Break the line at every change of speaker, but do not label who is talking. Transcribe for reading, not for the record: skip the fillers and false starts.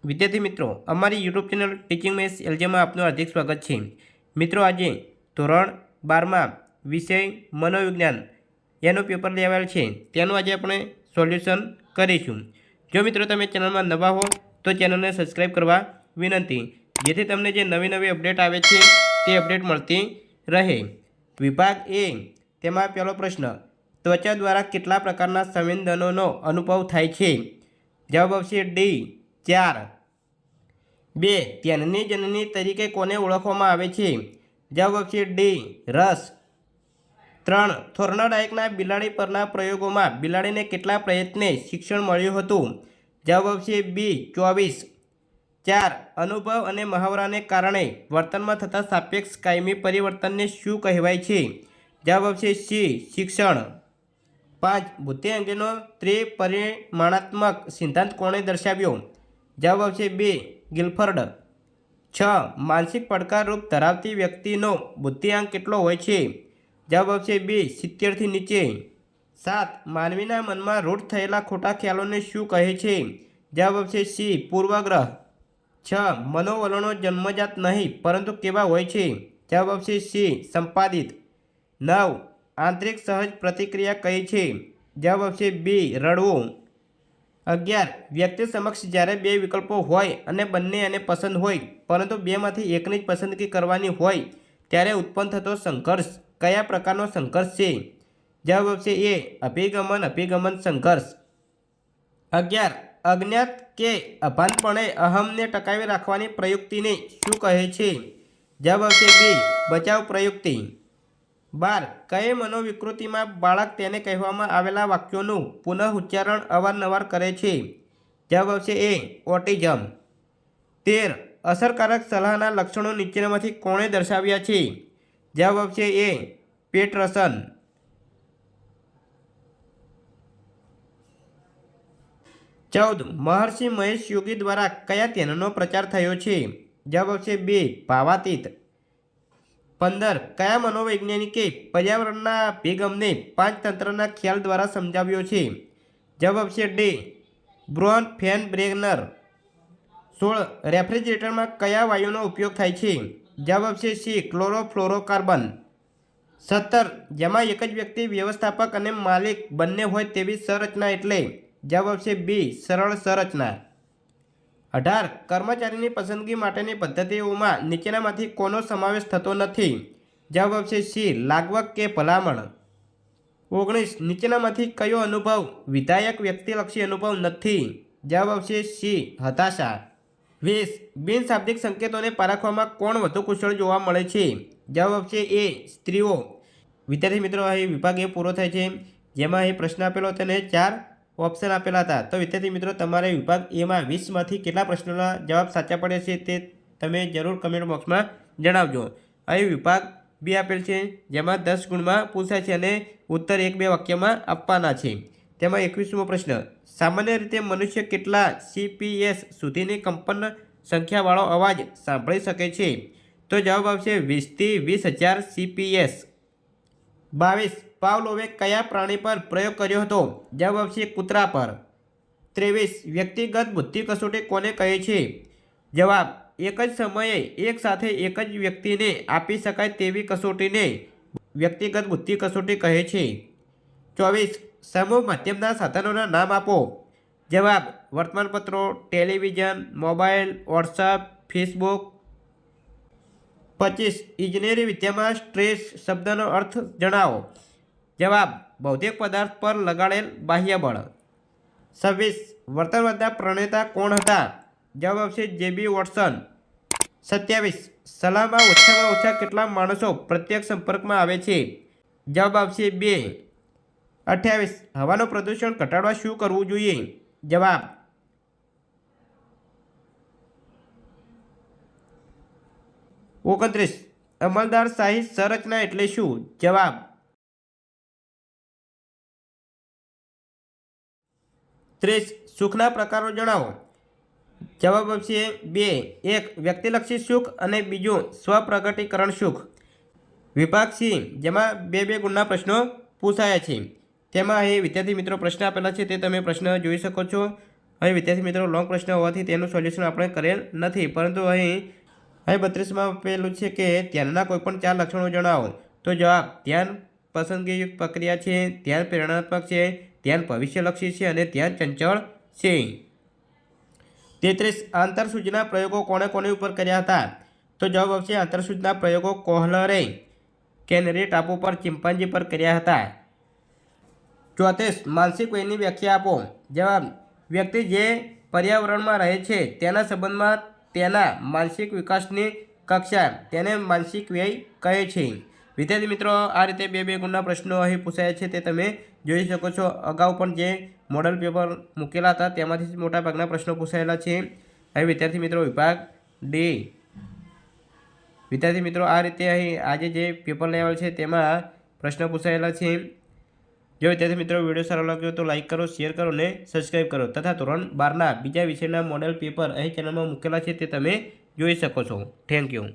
વિદ્યાર્થી મિત્રો, અમારી યુટ્યુબ ચેનલ ટીચિંગ મેથ્સ એલજેમાં આપનું હાર્દિક સ્વાગત છે। મિત્રો, આજે ધોરણ 12માં વિષય મનોવિજ્ઞાન એનું પેપર લેવાયેલ છે, તેનું આજે આપણે સોલ્યુશન કરીશું। જો મિત્રો તમે ચેનલમાં નવા હો તો ચેનલને સબસ્ક્રાઈબ કરવા વિનંતી, જેથી તમને જે નવી અપડેટ આવે છે તે અપડેટ મળતી રહે। વિભાગ એ, તેમાં પહેલો પ્રશ્ન, ત્વચા દ્વારા કેટલા પ્રકારના સંવેદનોનો અનુભવ થાય છે? જવાબ આવશે ડી 4। 2. ધ્યાનની જનની તરીકે કોને ઓળખવામાં આવે છે? જવાબ આવશે ડી રસ। 3. થોર્નડાઇકના બિલાડી પરના પ્રયોગોમાં બિલાડીને કેટલા પ્રયત્ને શિક્ષણ મળ્યું હતું? જવાબ આવશે બી 24। 4. અનુભવ અને મહાવરાને કારણે વર્તનમાં થતા સાપેક્ષ કાયમી પરિવર્તનને શું કહેવાય છે? જવાબ આવશે સી શિક્ષણ। 5. બુદ્ધિ અંગેનો ત્રિપરિમાણાત્મક સિદ્ધાંત કોણે દર્શાવ્યો? જવાબ આવશે બી ગિલફર્ડ। 6. માનસિક પડકારરૂપ ધરાવતી વ્યક્તિનો બુદ્ધિઆંક કેટલો હોય છે? જવાબ આવશે બી 70થી નીચે। 7. માનવીના મનમાં રૂઢ થયેલા ખોટા ખ્યાલોને શું કહે છે? જવાબ આવશે સી પૂર્વગ્રહ। 6. મનોવલણો જન્મજાત નહીં પરંતુ કેવા હોય છે? જવાબ આવશે સી સંપાદિત। 9. આંતરિક સહજ પ્રતિક્રિયા કઈ છે? જવાબ આવશે બી રડવું। 11. વ્યક્તિ સમક્ષ જ્યારે બે વિકલ્પો હોય અને બંને એને પસંદ હોય પરંતુ બેમાંથી એકની જ પસંદગી કરવાની હોય ત્યારે ઉત્પન્ન થતો સંઘર્ષ કયા પ્રકારનો સંઘર્ષ છે? જવાબ આવશે એ અભિગમન સંઘર્ષ। 11. અજ્ઞાત કે અભાનપણે અહમને ટકાવી રાખવાની પ્રયુક્તિને શું કહે છે? જવાબ આવશે બી બચાવ પ્રયુક્તિ। 12. કઈ મનોવિકૃતિમાં બાળક તેને કહેવામાં આવેલા વાક્યોનું પુનઃ ઉચ્ચારણ અવારનવાર કરે છે? જવાબ આવશે એ ઓટિઝમ। 13. અસરકારક સલાહના લક્ષણો નીચેનામાંથી કોણે દર્શાવ્યા છે? જવાબ આવશે એ પેટરસન। 14. મહર્ષિ મહેશ યોગી દ્વારા કયા ધ્યાનનો પ્રચાર થયો છે? જવાબ આવશે બી ભાવાતીત। 15. કયા મનોવૈજ્ઞાનિકે પર્યાવરણના અભિગમને પાંચતંત્રના ખ્યાલ દ્વારા સમજાવ્યો છે? જવાબ આવશે ડી બ્રોનફેનબ્રેનર। 16. રેફ્રિજરેટરમાં કયા વાયુનો ઉપયોગ થાય છે? જવાબ આવશે સી ક્લોરોફ્લોરોકાર્બન। 17. જેમાં એક જ વ્યક્તિ વ્યવસ્થાપક અને માલિક બંને હોય તેવી સંરચના એટલે? જવાબ આવશે બી સરળ સંરચના। 18. કર્મચારીની પસંદગી માટેની પદ્ધતિઓમાં નીચેનામાંથી કોનો સમાવેશ થતો નથી? જવાબ આવશે સી લાગવગ કે ભલામણ। 19. નીચેનામાંથી કયો અનુભવ વિધાયક વ્યક્તિલક્ષી અનુભવ નથી? જવાબ આવશે સી હતાશા। 20. બિનશાબ્દિક સંકેતોને પારખવામાં કોણ વધુ કુશળ જોવા મળે છે? જવાબ આવશે એ સ્ત્રીઓ। વિદ્યાર્થી મિત્રો, અહીં વિભાગ એ પૂરો થાય છે, જેમાં અહીં પ્રશ્ન આપેલો તેને 4 ઓપ્શન આપેલા હતા। તો વિદ્યાર્થી મિત્રો, તમારે વિભાગ એમાં 20માંથી કેટલા પ્રશ્નોના જવાબ સાચા પડે છે તે તમે જરૂર કમેન્ટ બોક્સમાં જણાવજો। અહીં વિભાગ બી આપેલ છે, જેમાં 10 ગુણમાં પૂછાય છે અને ઉત્તર 1-2 વાક્યમાં આપવાના છે। તેમાં 21મો પ્રશ્ન, સામાન્ય રીતે મનુષ્ય કેટલા CPS સુધીની કંપન સંખ્યાવાળો અવાજ સાંભળી શકે છે? તો જવાબ આવશે 20થી 20,000 CPS। 22. પાવલોવે કયા પ્રાણી પર પ્રયોગ કર્યો હતો? જવાબ આવશે કૂતરા પર। 23. વ્યક્તિગત બુદ્ધિ કસોટી કોને કહે છે? જવાબ, એક જ સમયે એક સાથે એક જ વ્યક્તિને આપી શકાય તેવી કસોટીને વ્યક્તિગત બુદ્ધિ કસોટી કહે છે। 24. સમૂહ માધ્યમના સાધનોના નામ આપો? જવાબ, વર્તમાનપત્રો, ટેલિવિઝન, મોબાઈલ, વોટ્સઅપ, ફેસબુક। 25. ઇજનેરી વિદ્યામાં સ્ટ્રેસ શબ્દનો અર્થ જણાવો? જવાબ, ભૌતિક પદાર્થ પર લગાડેલ બાહ્ય બળ। 26. વર્તનવાદના પ્રણેતા કોણ હતા? જવાબ આવશે જેબી વોટસન। 27. સલાહમાં ઓછામાં ઓછા કેટલા માણસો પ્રત્યક્ષ સંપર્કમાં આવે છે? જવાબ આવશે 2। 28. હવાનું પ્રદૂષણ ઘટાડવા શું કરવું જોઈએ? જવાબ, 29. અમલદારશાહી સંરચના એટલે શું? જવાબ, 30. સુખના પ્રકારો જણાવો? જવાબ આવશે 2। 1. વ્યક્તિલક્ષી સુખ અને બીજું સ્વપ્રગટીકરણ સુખ। વિભાગ સી, જેમાં 2-2 ગુણના પ્રશ્નો પૂછાયા છે, તેમાં અહીં વિદ્યાર્થી મિત્રો પ્રશ્ન આપેલા છે તે તમે પ્રશ્ન જોઈ શકો છો। અહીં વિદ્યાર્થી મિત્રો લોંગ પ્રશ્ન હોવાથી તેનું સોલ્યુશન આપણે કરેલ નથી, પરંતુ અહીં 32માં આપેલું છે કે ધ્યાનના કોઈપણ 4 લક્ષણો જણાવો. તો જવાબ ધ્યાન પસંદગીયુક્ત પ્રક્રિયા છે, ધ્યાન પ્રેરણાત્મક છે, ધ્યાન ભવિષ્યલક્ષી છે અને ધ્યાન ચંચળ છે. 33 આંતરસૂચના પ્રયોગો કોણે કોની ઉપર કર્યા હતા? તો જવાબ આવશે આંતરસૂચના પ્રયોગો કોહલરે કેનરી ટાપુ પર ચિમ્પાન્જી પર કર્યા હતા. 34 માનસિક વ્યયની વ્યાખ્યા આપો. જવાબ વ્યક્તિ જે પર્યાવરણમાં રહે છે તેના સંબંધમાં તેના માનસિક વિકાસની કક્ષા તેને માનસિક વ્યય કહે છે. વિદ્યાર્થી મિત્રો, આ રીતે 2 ગુણના પ્રશ્નો અહીં પૂછાયા છે તે તમે જોઈ શકો છો. અગાઉ પણ જે મોડલ પેપર મૂકેલા હતા તેમાંથી મોટાભાગના પ્રશ્નો પૂછાયેલા છે. હવે વિદ્યાર્થી મિત્રો વિભાગ ડી. વિદ્યાર્થી મિત્રો, આ રીતે અહીં આજે જે પેપર લેવલ છે તેમાં પ્રશ્નો પૂછાયેલા છે. જો વિદ્યાર્થી મિત્રો વિડીયો સારો લાગ્યો તો લાઇક કરો, શેર કરો અને સબસ્ક્રાઈબ કરો તથા ધોરણ 12ના બીજા વિષયના મોડેલ પેપર અહીં ચેનલમાં મૂકેલા છે તે તમે જોઈ શકો છો. Thank you.